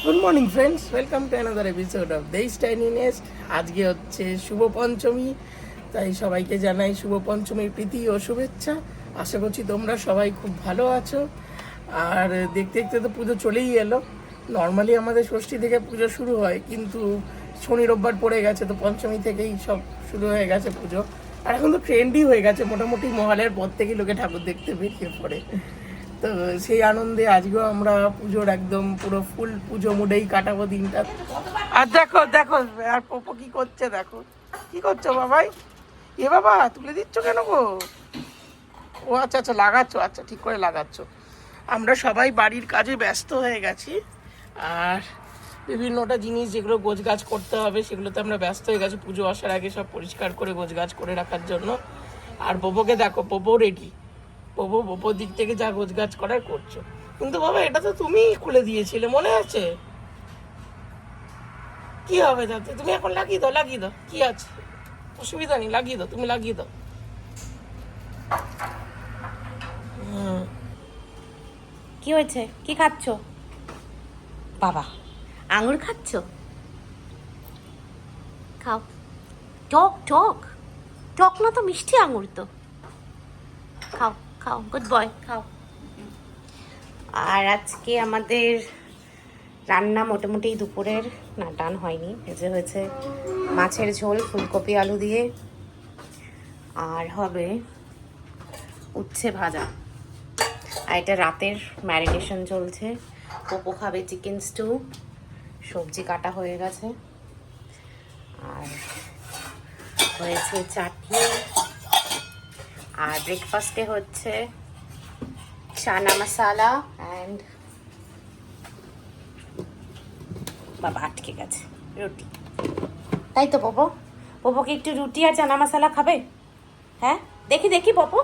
Good morning friends, welcome to another episode of দেশ টাইনিনেস। আজকে হচ্ছে শুভ পঞ্চমী, তাই সবাইকে জানাই শুভ পঞ্চমীর প্রীতি ও শুভেচ্ছা। আশা করছি তোমরা সবাই খুব ভালো আছো। আর দেখতে দেখতে তো পুজো চলেই এলো। নর্মালি আমাদের ষষ্ঠী থেকে পুজো শুরু হয়, কিন্তু শনি রোববার পড়ে গেছে, তো পঞ্চমী থেকেই সব শুরু হয়ে গেছে পুজো। আর এখন তো ট্রেন্ডই হয়ে গেছে, মোটামুটি মহালয়ার পর থেকেই লোকে ঠাকুর দেখতে বেরিয়ে পড়ে। তো সেই আনন্দে আজকেও আমরা পুজোর একদম পুরো ফুল পুজো মুডেই কাটাবো দিনটা। আর দেখো দেখো আর পপো কি করছে, দেখো কি করছো বাবাই। এ বাবা, তুলে দিচ্ছ কেন গো? ও আচ্ছা আচ্ছা, লাগাচ্ছ, আচ্ছা ঠিক করে লাগাচ্ছ। আমরা সবাই বাড়ির কাজে ব্যস্ত হয়ে গেছি, আর বিভিন্নটা জিনিস যেগুলো গোছগাছ করতে হবে সেগুলোতে আমরা ব্যস্ত হয়ে গেছি পুজো আসার আগে, সব পরিষ্কার করে গোছগাছ করে রাখার জন্য। আর পপোকে দেখো, পপো রেডি। পপোর দিক থেকে যা গোছগাছ করার করছো। কিন্তু বাবা, এটা তো তুমি খুলে দিয়েছিলে, মনে আছে? কি হবে তাতে? তুমি এখন লাগিয়ে দাও, লাগিয়ে দাও, কি আছে, অসুবিধা নেই, লাগিয়ে দাও, তুমি লাগিয়ে দাও। কি হয়েছে? কি খাচ্ছ বাবা? আঙুর খাচ্ছ? খাও। টক টক টক না তো, মিষ্টি আঙুর তো। খাও খাও, গুড বয়, খাও। আর আজকে আমাদের রান্না মোটামুটি দুপুরের না ডান হয়নি, ভেজে হয়েছে মাছের ঝোল ফুলকপি আলু দিয়ে, আর হবে উচ্ছে ভাজা। আর এটা রাতের ম্যারিনেশন চলছে। পপো খাবে চিকেন স্টু, সবজি কাটা হয়ে গেছে, আর হয়েছে চাটনি। আর ব্রেকফাস্টে হচ্ছে চানা মশালা অ্যান্ড বাবা আটকে গেছে রুটি। তাই তো পপো? পপোকে একটু রুটি আর চানা মশালা খাবে? হ্যাঁ, দেখি দেখি পপো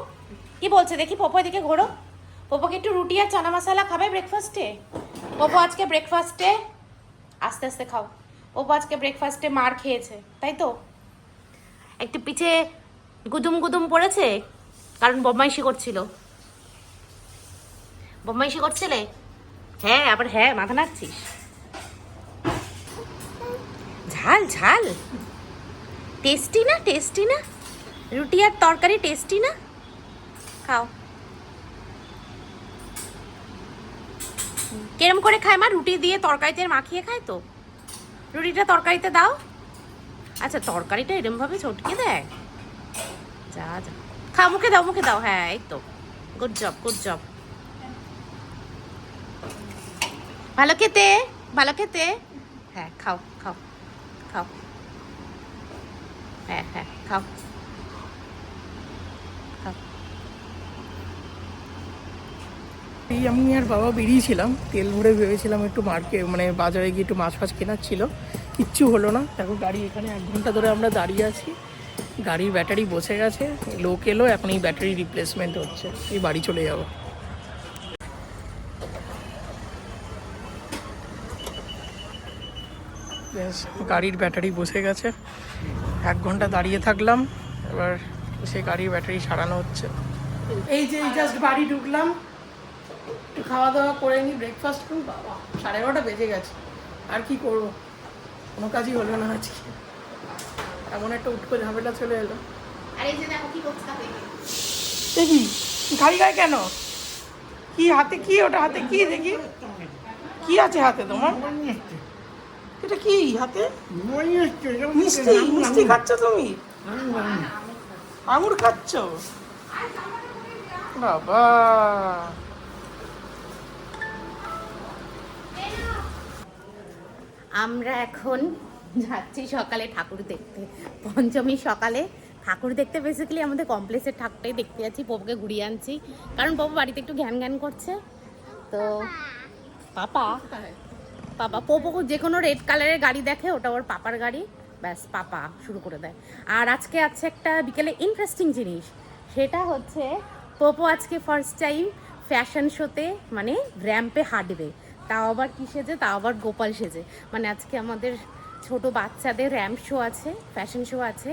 কি বলছে, দেখি পপো এদিকে ঘোরো। পপোকে একটু রুটি আর চানা মশালা খাবে ব্রেকফাস্টে? পপো আজকে ব্রেকফাস্টে, আস্তে আস্তে খাও। পপো আজকে ব্রেকফাস্টে মার খেয়েছে, তাই তো? একটু পিঠে গুদুম গুদুম পড়েছে, কারণ বদমাইশি করছিল। বদমাইশি করছিলে? হ্যাঁ, আবার হ্যাঁ মাথা নাড়ছিস। ঝাল ঝাল, টেস্টি না? টেস্টি না? রুটি আর তরকারি টেস্টি না? খাও। কেরম করে খায় মা? রুটি দিয়ে তরকারিতে মাখিয়ে খায় তো? রুটিটা তরকারিতে দাও। আচ্ছা, তরকারিটা এরম ভাবে চটকে দেয়? যা যা, খাও, মুখে দাও, মুখে দাও। হ্যাঁ, এই তো, গুড জব, গুড জব। ভালো খেতে, ভালো খেতে। হ্যাঁ, খাও খাও খাও। হ্যাঁ হ্যাঁ, খাও খাও। এই আমি আর বাবা বেরিয়েছিলাম, তেল ভরে ভেবেছিলাম একটু মার্কেট মানে বাজারে গিয়ে একটু মাছ ফাছ কেনার ছিল, কিচ্ছু হলো না। দেখো গাড়ি এখানে 1 ঘন্টা ধরে আমরা দাঁড়িয়ে আছি, গাড়ির ব্যাটারি বসে গেছে। লোক এলো, এখন এই ব্যাটারি রিপ্লেসমেন্ট হচ্ছে, এই বাড়ি চলে যাবো। গাড়ির ব্যাটারি বসে গেছে, 1 ঘন্টা দাঁড়িয়ে থাকলাম, এবার সে গাড়ির ব্যাটারি সারানো হচ্ছে। এই যে জাস্ট বাড়ি ঢুকলাম, একটু খাওয়া দাওয়া করে নি, ব্রেকফাস্ট করুন। বাবা 11:30 বেজে গেছে, আর কি করব, কোনো কাজই হলো না আজকে, এমন একটা উঠকো ঝামেলা চলে এলো। আর এই যে দেখো কি করছে, দেখি গাড়ি গায়ে কেন, কি হাতে, কি ওটা হাতে, কি দেখি কি আছে হাতে তোমার? এটা কি হাতে? মিষ্টি, মিষ্টি খাচ্ছ তুমি? আঙুর খাচ্ছ বাবা? আমরা এখন যাচ্ছি সকালে ঠাকুর দেখতে। পঞ্চমী সকালে ঠাকুর দেখতে, বেসিক্যালি আমাদের কমপ্লেক্সের ঠাকুরটাই দেখতে যাচ্ছি। পপুকে ঘুরিয়ে আনছি, কারণ পপু বাড়িতে একটু ঘ্যান ঘ্যান করছে। তো পাপা পাপা পপু যে কোনো রেড কালারের গাড়ি দেখে, ওটা ওর পাপার গাড়ি, ব্যাস পাপা শুরু করে দেয়। আর আজকে আছে একটা বিকেলে ইন্টারেস্টিং জিনিস, সেটা হচ্ছে পপু আজকে ফার্স্ট টাইম ফ্যাশন শোতে মানে র্যাম্পে হাঁটবে। তাও আবার কি সেজে? তাও আবার গোপাল সেজে। মানে আজকে আমাদের ছোট বাচ্চাদের র্যাম্প শো আছে, ফ্যাশন শো আছে।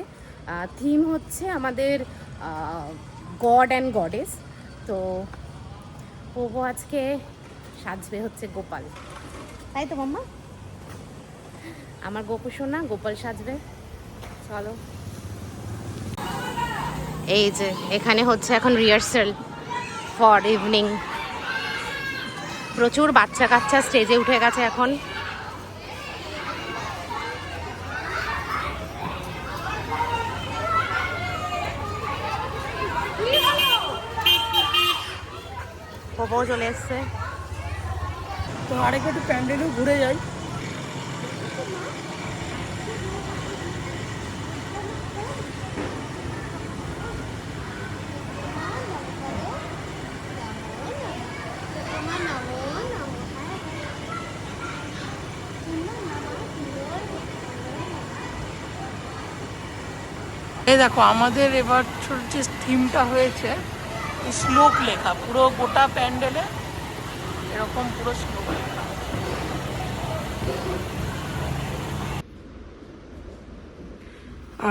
থিম হচ্ছে আমাদের গড অ্যান্ড গডেস। তো পপু আজকে সাজবে হচ্ছে গোপাল। তাই তো মাম্মা? আমার গোপু সোনা গোপাল সাজবে। চলো, এই যে এখানে হচ্ছে এখন রিহার্সাল ফর ইভিনিং। প্রচুর বাচ্চা কাচ্চা স্টেজে উঠে গেছে এখন। বাবাও চলে এসছে। তো আরেকটু একটু প্যান্ডেলেও ঘুরে যাই। এই দেখো আমাদের এবার যে থিমটা হয়েছে শ্লোক লেখা, পুরো গোটা প্যান্ডেলে এরকম পুরো শ্লোক লেখা।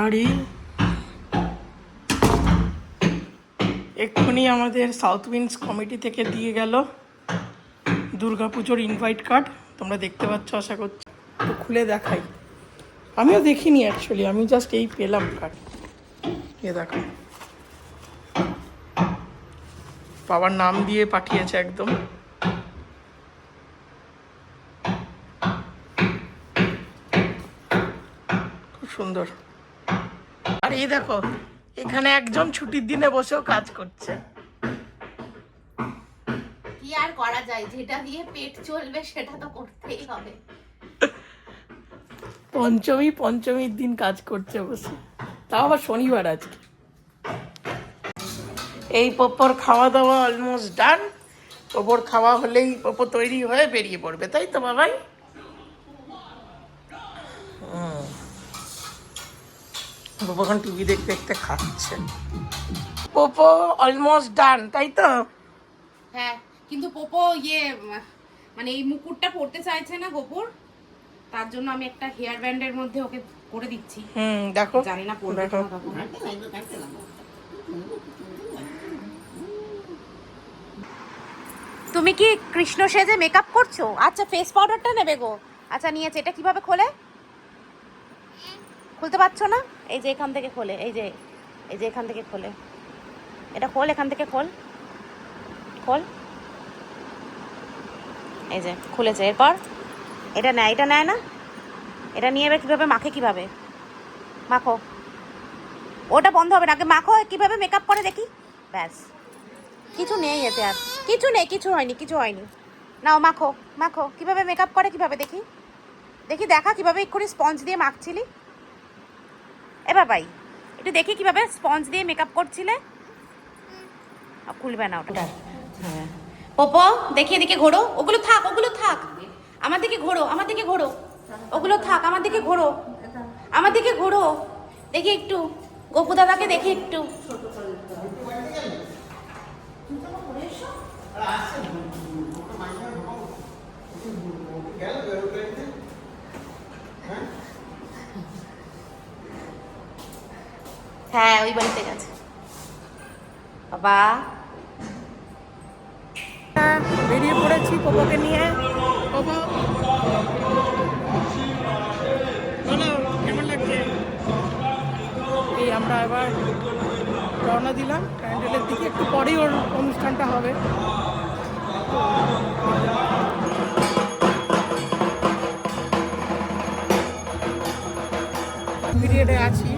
আর এক্ষুনি আমাদের সাউথ উইন্ডস কমিটি থেকে দিয়ে গেল দুর্গাপুজোর ইনভাইট কার্ড। তোমরা দেখতে পাচ্ছ আশা করছি। তো খুলে দেখাই, আমিও দেখিনি অ্যাকচুয়ালি, আমি জাস্ট এই পেলাম কার্ড। এ দেখো, বাবার নাম দিয়ে পাঠিয়েছে একদম। খুব সুন্দর। আর এই দেখো, এখানে একজন ছুটির দিনে বসেও কাজ করছে। কি আর করা যায়, যেটা দিয়ে পেট চলবে সেটা তো করতেই হবে। পঞ্চমীর দিন কাজ করছে বসে, তাও আবার শনিবার আজকে। এই পপর খাওয়া দাওয়া অলমোস্ট ডান। পপর খাওয়া হলেই পপর তৈরি হয়ে বেরিয়ে পড়বে, তাই তো বাবাই? পপো এখন টিভি দেখতে দেখতে খাচ্ছে। পপো অলমোস্ট ডান, তাই তো? হ্যাঁ, কিন্তু পোপো মানে এই মুকুটটা পড়তে চাইছে না গোপুর, তার জন্য আমি একটা হেয়ার ব্যান্ডের মধ্যে ওকে করে দিচ্ছি। দেখো, জানি না পড়বে দেখো। তুমি কি কৃষ্ণ সেজে মেকআপ করছো? আচ্ছা, ফেস পাউডারটা নেবে গো। আচ্ছা, নিয়েছে। এটা কিভাবে খোলে? খুলতে পারছো না? এই যে এখান থেকে খোলে, এই যে এখান থেকে খোলে। এটা খোল, এখান থেকে খোল, খোল। এই যে খুলেছে। এরপর এটা নেয় না। এটা নিয়ে এবার কীভাবে মাখে, কিভাবে মাখো? ওটা বন্ধ হবে না, আগে মাখো। কিভাবে মেকআপ করে দেখি। ব্যাস, কিছু নেই এতে, আর কিছু নেই, কিছু হয়নি। নাও মাখো, কিভাবে মেকআপ করে, কিভাবে দেখি দেখা, কিভাবে এক্ষুনি স্পঞ্জ দিয়ে মাখছিলি। এবার ভাই একটু দেখি কিভাবে স্পঞ্জ দিয়ে মেকআপ করছিলে। খুলবে না ওটা। হ্যাঁ, পপো দেখি, এদিকে ঘোরো। ওগুলো থাক, আমার দিকে ঘোরো, ওগুলো থাক, আমার দিকে ঘোরো। দেখি একটু, গপু দাদাকে দেখি একটু। হ্যাঁ, ওই বাড়িতে গেছে বাবা। বেরিয়ে পড়েছি পপোকে নিয়ে। পপো, কেমন লাগছে? এই আমরা এবার রওনা দিলাম প্যান্ডেলের দিকে। একটু পরেই ওর অনুষ্ঠানটা হবে। পিরিয়ডে আছি।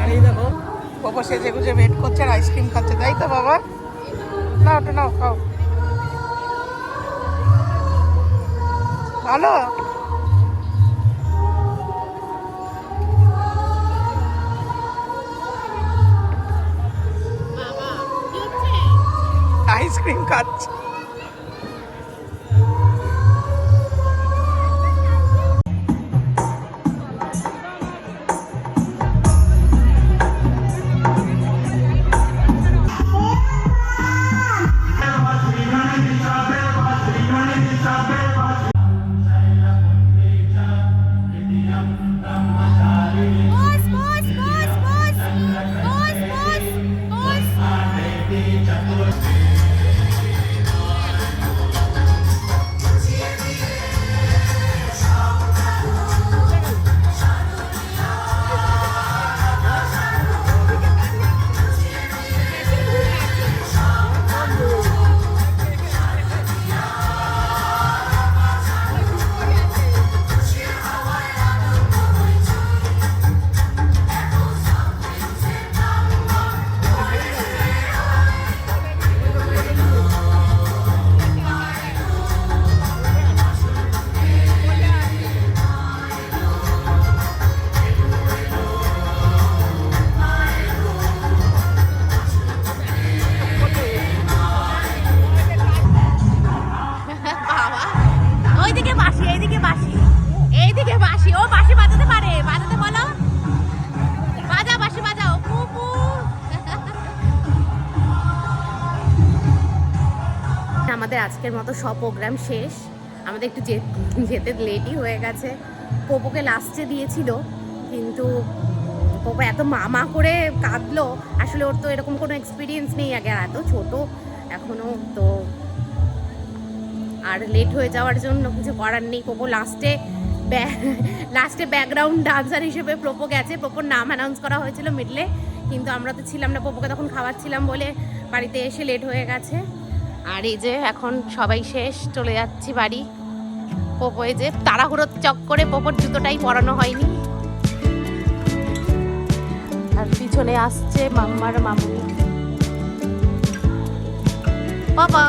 আর এই দেখো, পপো সেজে গুজে ওয়েট করছে আর আইসক্রিম খাচ্ছে, তাই তো বাবা? না, ওটা নাও, খাও। ভালো। আইসক্রিম খাচ্ছে। বাঁশি, এইদিকে বাঁশি। ও বাঁশি বাজাতে পারে, বাজাতে বলো, বাজাও বাঁশি বাজাও। পুপু আমাদের আজকের মতো সব প্রোগ্রাম শেষ। আমাদের একটু যেতে লেটই হয়ে গেছে। পোপোকে লাস্টে দিয়েছিল, কিন্তু পোপো এত মামা করে কাঁদলো। আসলে ওর তো এরকম কোনো এক্সপিরিয়েন্স নেই আগে, আর এত ছোট এখনো তো, আর লেট হয়ে যাওয়ার জন্য কিছু করার নেই। পোপো লাস্টে ব্যাকগ্রাউন্ড ডান্সার হিসেবে পোপো গেছে। পোপোর নাম অ্যানাউন্স করা হয়েছিল মিডলে, কিন্তু আমরা তো ছিলাম না, পোপোকে তখন খাওয়াচ্ছিলাম বলে বাড়িতে এসে লেট হয়ে গেছে। আর এই যে এখন সবাই শেষ, চলে যাচ্ছি বাড়ি। পোপো এই যে তাড়াহুড়োর চক্করে পোপোর জুতোটাই পরানো হয়নি। আর পিছনে আসছে মাম্মার মামুনি। বাবা